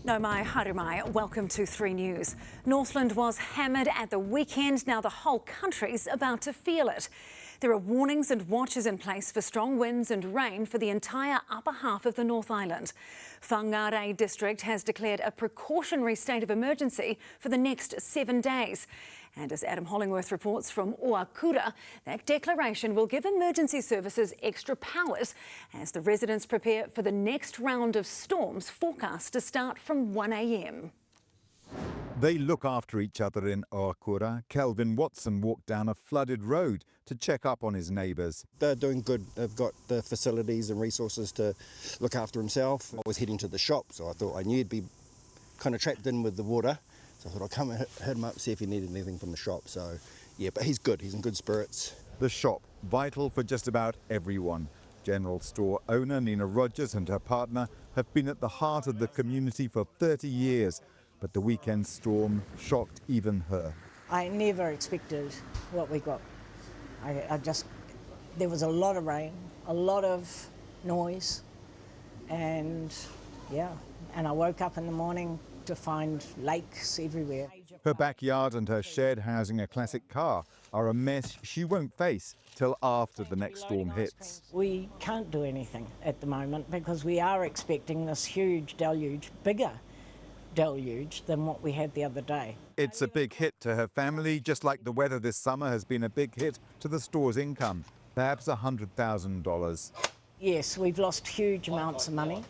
No mai harumai, welcome to 3 News. Northland was hammered at the weekend. Now the whole country's about to feel it. There are warnings and watches in place for strong winds and rain for the entire upper half of the North Island. Whangārei District has declared a precautionary state of emergency for the next 7 days. And as Adam Hollingworth reports from Oakura, that declaration will give emergency services extra powers as the residents prepare for the next round of storms forecast to start from 1 a.m. They look after each other in Oakura. Kelvin Watson walked down a flooded road to check up on his neighbours. They're doing good. They've got the facilities and resources to look after himself. I was heading to the shop, so I thought I knew he'd be kind of trapped in with the water. So I thought I'd come and hit him up, see if he needed anything from the shop. So, yeah, but he's good. He's in good spirits. The shop, vital for just about everyone. General store owner Nina Rogers and her partner have been at the heart of the community for 30 years. But the weekend storm shocked even her. I never expected what we got. There was a lot of rain, a lot of noise, and I woke up in the morning to find lakes everywhere. Her backyard and her shared housing, a classic car, are a mess she won't face till after the next storm hits. We can't do anything at the moment because we are expecting this huge deluge, bigger deluge than what we had the other day. It's a big hit to her family, just like the weather this summer has been a big hit to the store's income, perhaps $100,000. Yes, we've lost huge amounts of money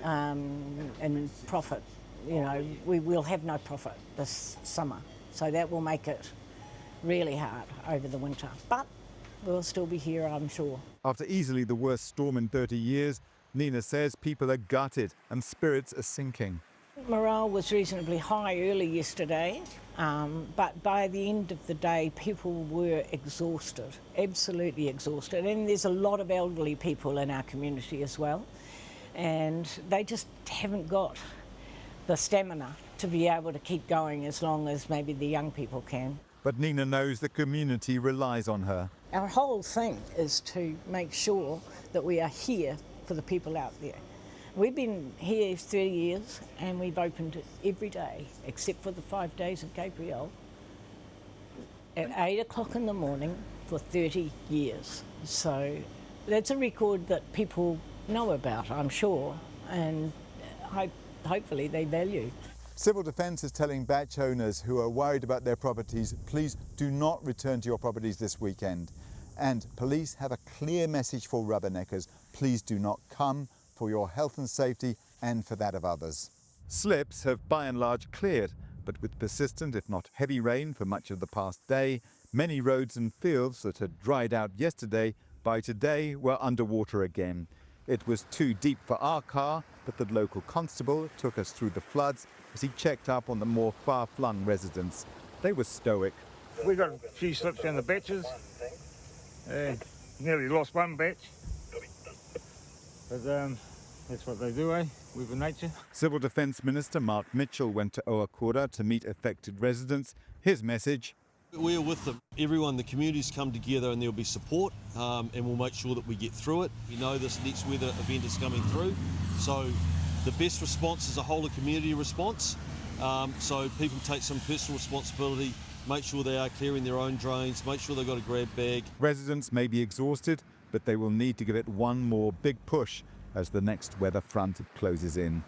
in profit. You know, we will have no profit this summer, so that will make it really hard over the winter. But we'll still be here, I'm sure. After easily the worst storm in 30 years, Nina says people are gutted and spirits are sinking. Morale was reasonably high early yesterday, but by the end of the day, people were exhausted, absolutely exhausted. And there's a lot of elderly people in our community as well, and they just haven't got the stamina to be able to keep going as long as maybe the young people can. But Nina knows the community relies on her. Our whole thing is to make sure that we are here for the people out there. We've been here 30 years and we've opened it every day, except for the 5 days of Gabrielle, at 8 o'clock in the morning for 30 years. So that's a record that people know about, I'm sure, and hopefully they value. Civil Defence is telling batch owners who are worried about their properties, please do not return to your properties this weekend. And police have a clear message for rubberneckers, please do not come, for your health and safety and for that of others. Slips have by and large cleared, but with persistent if not heavy rain for much of the past day, many roads and fields that had dried out yesterday by today were underwater again. It was too deep for our car, but the local constable took us through the floods as he checked up on the more far-flung residents. They were stoic. We got a few slips down the batches. Nearly lost one batch. But that's what they do, with nature. Civil Defence Minister Mark Mitchell went to Oakura to meet affected residents. His message: we're with them. Everyone, the community's come together and there'll be support and we'll make sure that we get through it. We know this next weather event is coming through, so the best response is a whole of community response. So people take some personal responsibility, make sure they are clearing their own drains, make sure they've got a grab bag. Residents may be exhausted, but they will need to give it one more big push as the next weather front closes in.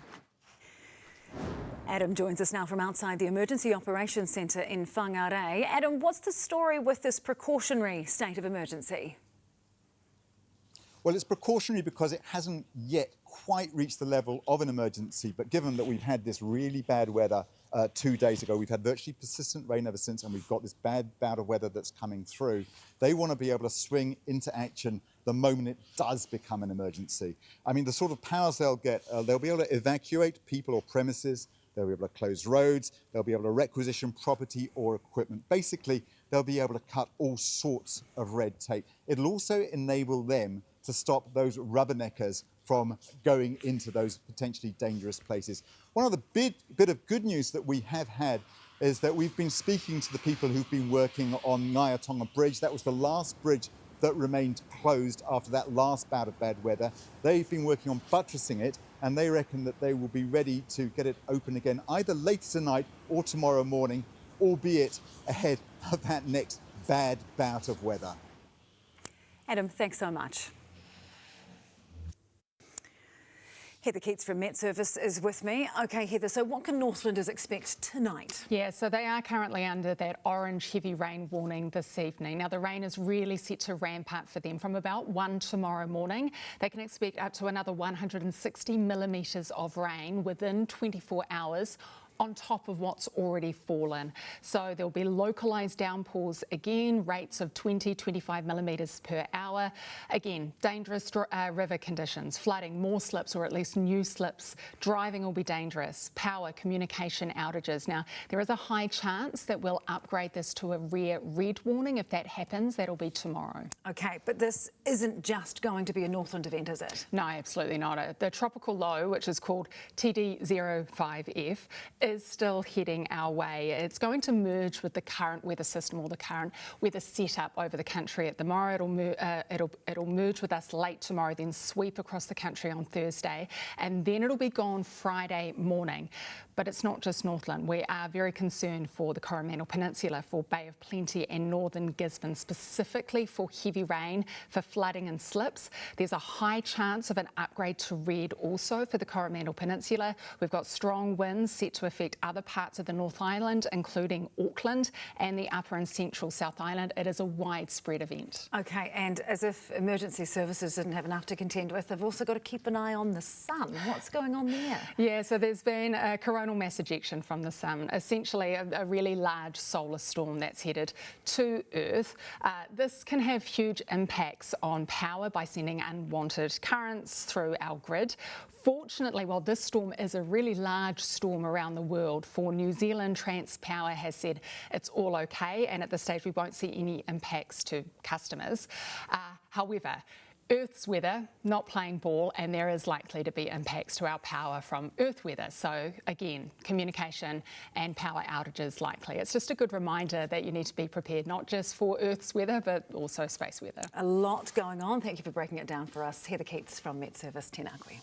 Adam joins us now from outside the Emergency Operations Centre in Whangārei. Adam, what's the story with this precautionary state of emergency? Well, it's precautionary because it hasn't yet quite reached the level of an emergency, but given that we've had this really bad weather 2 days ago, we've had virtually persistent rain ever since, and we've got this bad bout of weather that's coming through, they want to be able to swing into action the moment it does become an emergency. I mean, the sort of powers they'll get, they'll be able to evacuate people or premises, they'll be able to close roads, they'll be able to requisition property or equipment. Basically, they'll be able to cut all sorts of red tape. It'll also enable them to stop those rubberneckers from going into those potentially dangerous places. One of the bit of good news that we have had is that we've been speaking to the people who've been working on Ngāia Bridge. That was the last bridge that remained closed after that last bout of bad weather. They've been working on buttressing it, and they reckon that they will be ready to get it open again either later tonight or tomorrow morning, albeit ahead of that next bad bout of weather. Adam, thanks so much. Heather Keats from MetService is with me. OK, Heather, so what can Northlanders expect tonight? Yeah, so they are currently under that orange heavy rain warning this evening. Now, the rain is really set to ramp up for them from about 1 tomorrow morning. They can expect up to another 160 millimetres of rain within 24 hours on top of what's already fallen. So there'll be localised downpours again, rates of 20-25 millimetres per hour. Again, dangerous river conditions, flooding, more slips or at least new slips. Driving will be dangerous. Power, communication outages. Now, there is a high chance that we'll upgrade this to a rare red warning. If that happens, that'll be tomorrow. OK, but this isn't just going to be a Northland event, is it? No, absolutely not. The tropical low, which is called TD05F, is still heading our way. It's going to merge with the current weather system or the current weather setup over the country at the moment. It'll merge with us late tomorrow, then sweep across the country on Thursday, and then it'll be gone Friday morning. But it's not just Northland. We are very concerned for the Coromandel Peninsula, for Bay of Plenty and northern Gisborne, specifically for heavy rain, for flooding and slips. There's a high chance of an upgrade to red also for the Coromandel Peninsula. We've got strong winds set to affect other parts of the North Island, including Auckland and the upper and central South Island. It is a widespread event. OK, and as if emergency services didn't have enough to contend with, they've also got to keep an eye on the sun. What's going on there? Yeah, so there's been a coronal mass ejection from the sun, essentially a really large solar storm that's headed to Earth. This can have huge impacts on power by sending unwanted currents through our grid. Fortunately, while this storm is a really large storm around the world, for New Zealand, Transpower has said it's all okay, and at this stage we won't see any impacts to customers. However, Earth's weather not playing ball, and there is likely to be impacts to our power from Earth weather. So again, communication and power outages likely. It's just a good reminder that you need to be prepared, not just for Earth's weather, but also space weather. A lot going on. Thank you for breaking it down for us. Heather Keats from MetService, Tēnā koe.